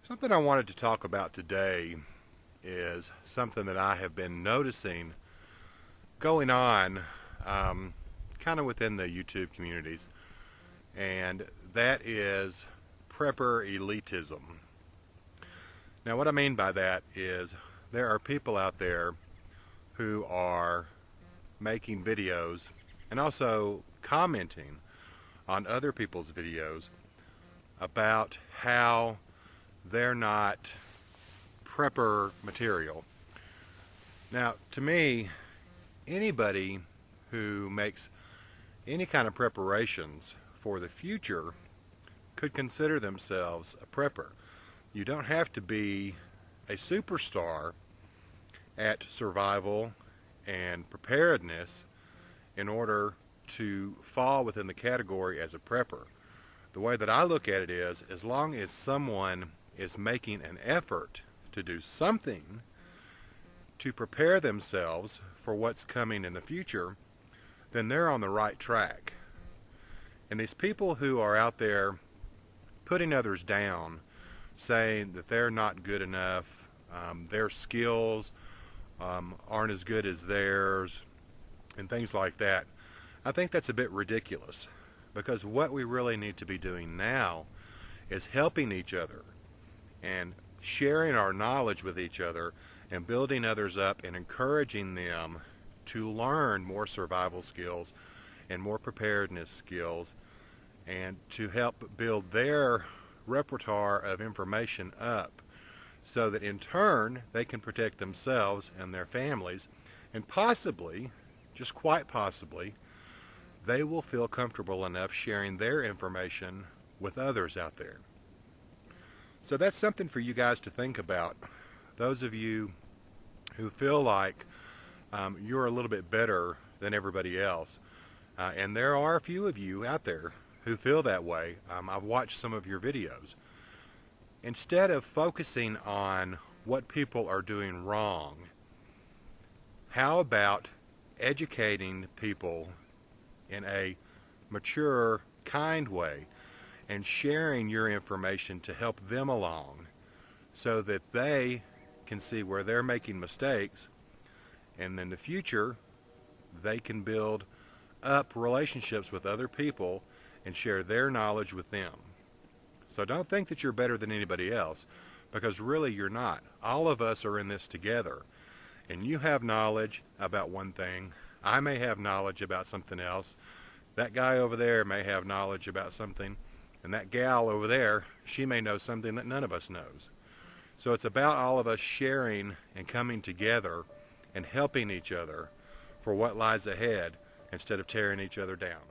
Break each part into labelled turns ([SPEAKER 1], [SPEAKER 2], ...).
[SPEAKER 1] Something I wanted to talk about today is something that I have been noticing going on kind of within the YouTube communities, and that is prepper elitism. Now, what I mean by that is there are people out there who are making videos and also commenting on other people's videos about how they're not prepper material. Now, to me, anybody who makes any kind of preparations for the future could consider themselves a prepper. You don't have to be a superstar at survival and preparedness in order to fall within the category as a prepper. The way that I look at it is, as long as someone is making an effort to do something to prepare themselves for what's coming in the future, then they're on the right track. And these people who are out there putting others down, saying that they're not good enough, their skills aren't as good as theirs, and things like that, I think that's a bit ridiculous, because what we really need to be doing now is helping each other and sharing our knowledge with each other and building others up and encouraging them to learn more survival skills and more preparedness skills, and to help build their repertoire of information up so that in turn they can protect themselves and their families, and possibly, just quite possibly, they will feel comfortable enough sharing their information with others out there. So that's something for you guys to think about. Those of you who feel like you're a little bit better than everybody else, and there are a few of you out there who feel that way. I've watched some of your videos. Instead of focusing on what people are doing wrong, how about educating people in a mature, kind way and sharing your information to help them along so that they can see where they're making mistakes, and in the future they can build up relationships with other people and share their knowledge with them. So don't think that you're better than anybody else, because really you're not. All of us are in this together, and you have knowledge about one thing, I may have knowledge about something else, that guy over there may have knowledge about something, and that gal over there, she may know something that none of us knows. So it's about all of us sharing and coming together and helping each other for what lies ahead instead of tearing each other down.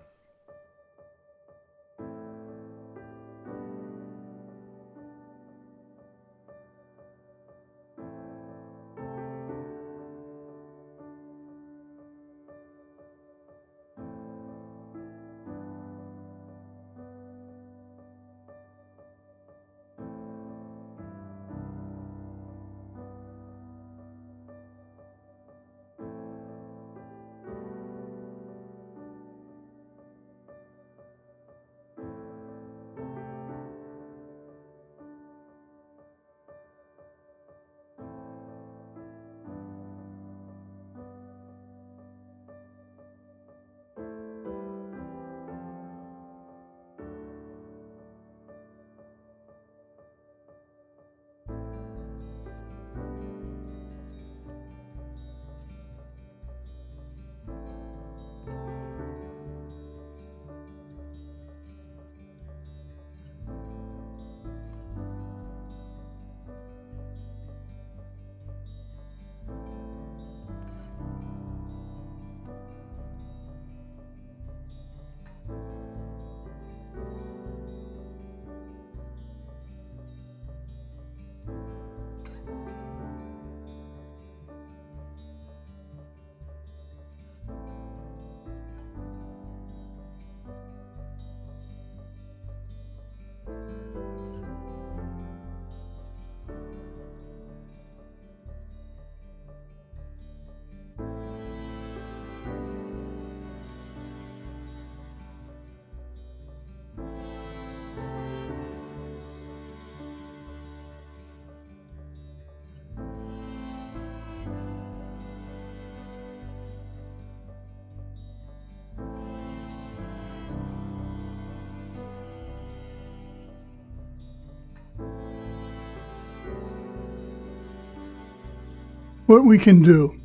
[SPEAKER 2] What we can do.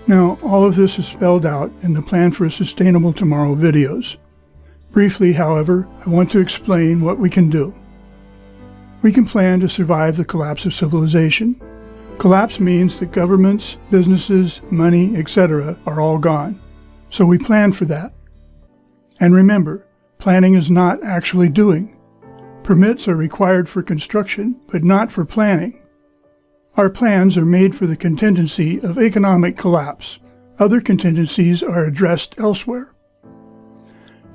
[SPEAKER 2] Now, all of this is spelled out in the Plan for a Sustainable Tomorrow videos. Briefly, however, I want to explain what we can do. We can plan to survive the collapse of civilization. Collapse means that governments, businesses, money, etc. are all gone. So we plan for that. And remember, planning is not actually doing. Permits are required for construction, but not for planning. Our plans are made for the contingency of economic collapse. Other contingencies are addressed elsewhere.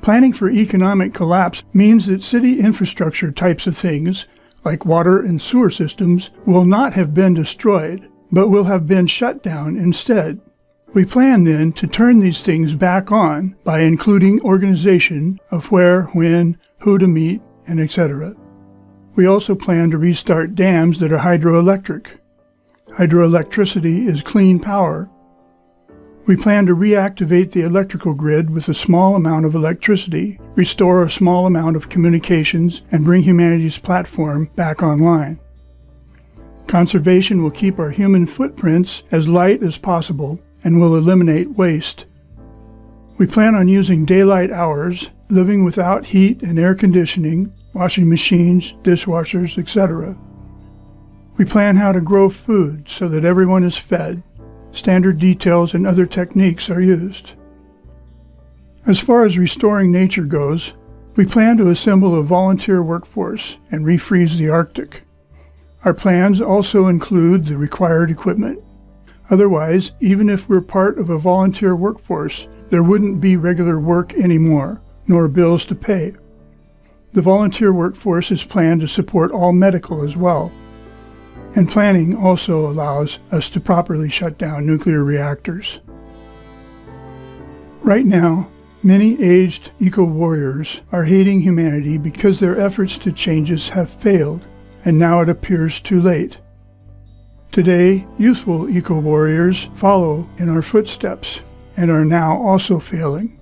[SPEAKER 2] Planning for economic collapse means that city infrastructure types of things, like water and sewer systems, will not have been destroyed, but will have been shut down instead. We plan then to turn these things back on by including organization of where, when, who to meet, and etc. We also plan to restart dams that are hydroelectric. Hydroelectricity is clean power. We plan to reactivate the electrical grid with a small amount of electricity, restore a small amount of communications, and bring humanity's platform back online. Conservation will keep our human footprints as light as possible and will eliminate waste. We plan on using daylight hours, living without heat and air conditioning, washing machines, dishwashers, etc. We plan how to grow food so that everyone is fed. Standard details and other techniques are used. As far as restoring nature goes, we plan to assemble a volunteer workforce and refreeze the Arctic. Our plans also include the required equipment. Otherwise, even if we're part of a volunteer workforce, there wouldn't be regular work anymore, nor bills to pay. The volunteer workforce is planned to support all medical as well. And planning also allows us to properly shut down nuclear reactors. Right now, many aged eco-warriors are hating humanity because their efforts to change us have failed, and now it appears too late. Today, youthful eco-warriors follow in our footsteps and are now also failing.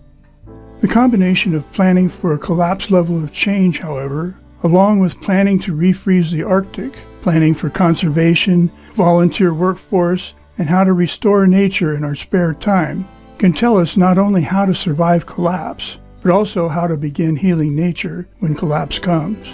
[SPEAKER 2] The combination of planning for a collapsed level of change, however, along with planning to refreeze the Arctic, planning for conservation, volunteer workforce, and how to restore nature in our spare time, can tell us not only how to survive collapse, but also how to begin healing nature when collapse comes.